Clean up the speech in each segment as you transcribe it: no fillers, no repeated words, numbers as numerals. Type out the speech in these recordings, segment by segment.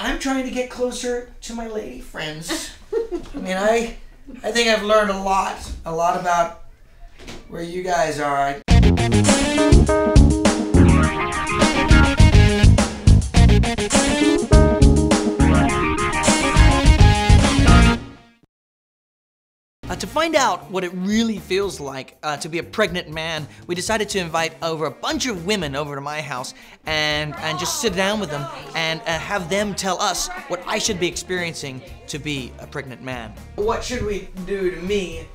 I'm trying to get closer to my lady friends. I mean, I think I've learned a lot about where you guys are. To find out what it really feels like to be a pregnant man, we decided to invite over a bunch of women over to my house and just sit down with them and have them tell us what I should be experiencing to be a pregnant man. What should we do to me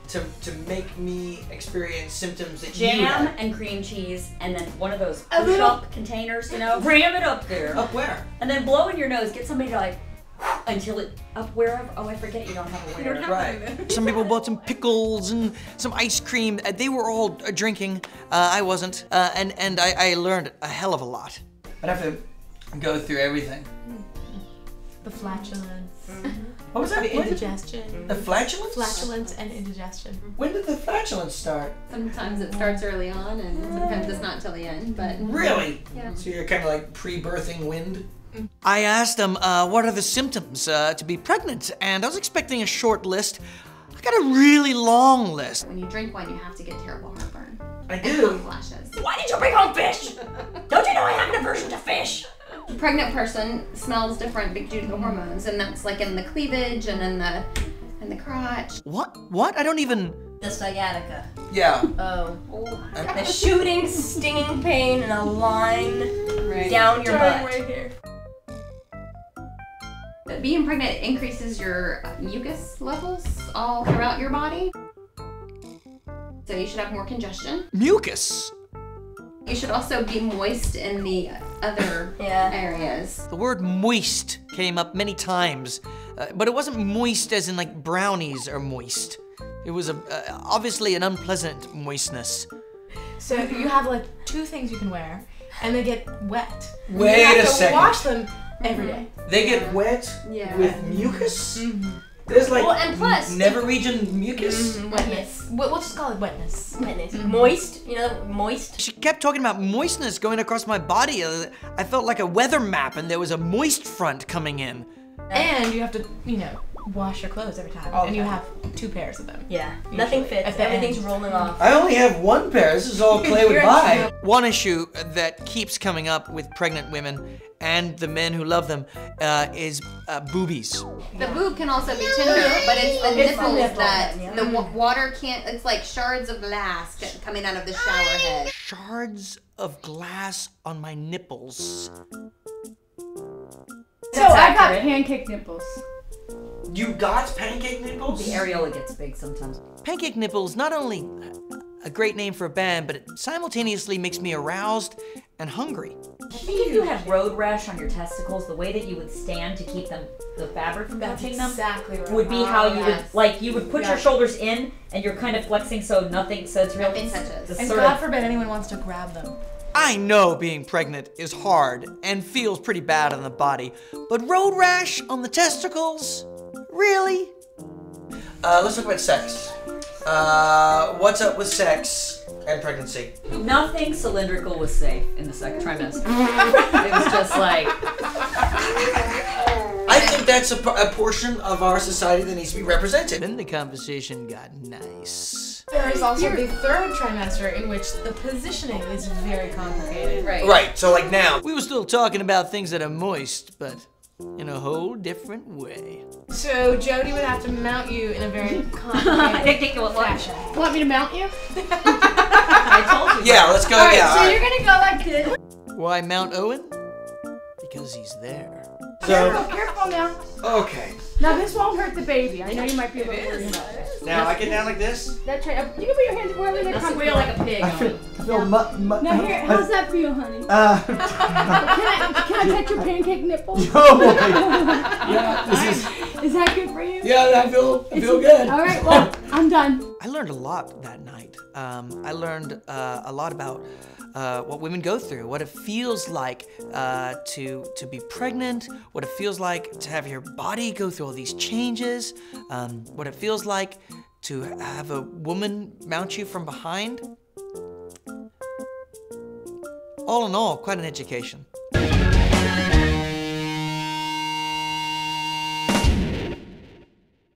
to make me experience symptoms that Jam you have? and cream cheese, and then one of those push-up containers, you know, ram it up there. Up where? And then blow in your nose, get somebody to like, until it, up wherever, oh I forget you don't have a where. Right. Some people bought some pickles and some ice cream. They were all drinking, I wasn't, and I learned a hell of a lot. I'd have to go through everything. The flatulence. What was that? The indigestion. The flatulence? Flatulence and indigestion. When did the flatulence start? Sometimes it starts early on and sometimes it's not till the end, but... Really? Yeah. So you're kind of like pre-birthing wind? I asked them, what are the symptoms to be pregnant? And I was expecting a short list. I got a really long list. When you drink wine, you have to get terrible heartburn. I And do. hot flashes. Why did you bring home fish? Don't you know I have an aversion to fish? A pregnant person smells different due to the hormones, and that's like in the cleavage and in the crotch. What? What? I don't even... The sciatica. Yeah. Oh. The shooting, stinging pain, and a line down your butt. Right here. Being pregnant increases your mucus levels all throughout your body. So you should have more congestion. Mucus. You should also be moist in the other areas. The word moist came up many times, but it wasn't moist as in like brownies are moist. It was obviously an unpleasant moistness. So you have like 2 things you can wear, and they get wet. Wait you have a to second. wash them every day. They get wet with mucus? There's like Well, and plus, never region mucus? Wetness. We'll just call it wetness. wetness. Moist, you know, moist. She kept talking about moistness going across my body. I felt like a weather map and there was a moist front coming in. And you have to, you know, wash your clothes every time. All and the you time. have 2 pairs of them. Yeah, nothing fits. At the Everything's end. rolling off. I only have 1 pair. This is all play with You're mine. One issue that keeps coming up with pregnant women and the men who love them is boobies. The boob can also be tender, but it's the nipples nipple, that yeah. the water can't, it's like shards of glass coming out of the shower head. Shards of glass on my nipples. So I got pancake nipples. You got pancake nipples? The areola gets big sometimes. Pancake nipples, not only a great name for a band, but it simultaneously makes me aroused and hungry. I think if you had road rash on your testicles, the way that you would stand to keep them, the fabric from That's touching them, exactly right. would be how you yes. would, like, you would put your shoulders in and you're kind of flexing so nothing, so it's really, Nothing touches. the And sort God of, forbid anyone wants to grab them. I know being pregnant is hard and feels pretty bad on the body, but road rash on the testicles? Really? Let's talk about sex. What's up with sex and pregnancy? nothing cylindrical was safe in the second trimester. It was just like, I think that's a portion of our society that needs to be represented. Then the conversation got nice. There is also the 3rd trimester in which the positioning is very complicated. Right. Right, so like now, we were still talking about things that are moist, but in a whole different way. So Jody would have to mount you in a very complicated fashion. Want me to mount you? I told you. Yeah, let's go, Alright, yeah. so all you're right. gonna go like this. Why Mount Owen? Because he's there. Careful, careful now. Okay. Now this won't hurt the baby. I know you might be a little worried about it. Now I get down like this. That's right. You can put your hands wherever they're Now comfortable. squeal like a pig. I feel Now here, how's that for you, honey? Can I touch your pancake nipples? oh boy. Yeah, this Is that good for you? Yeah, I feel good. All right, well, I'm done. I learned a lot that night. I learned a lot about what women go through, what it feels like to be pregnant, what it feels like to have your body go through all these changes, what it feels like to have a woman mount you from behind. All in all, quite an education.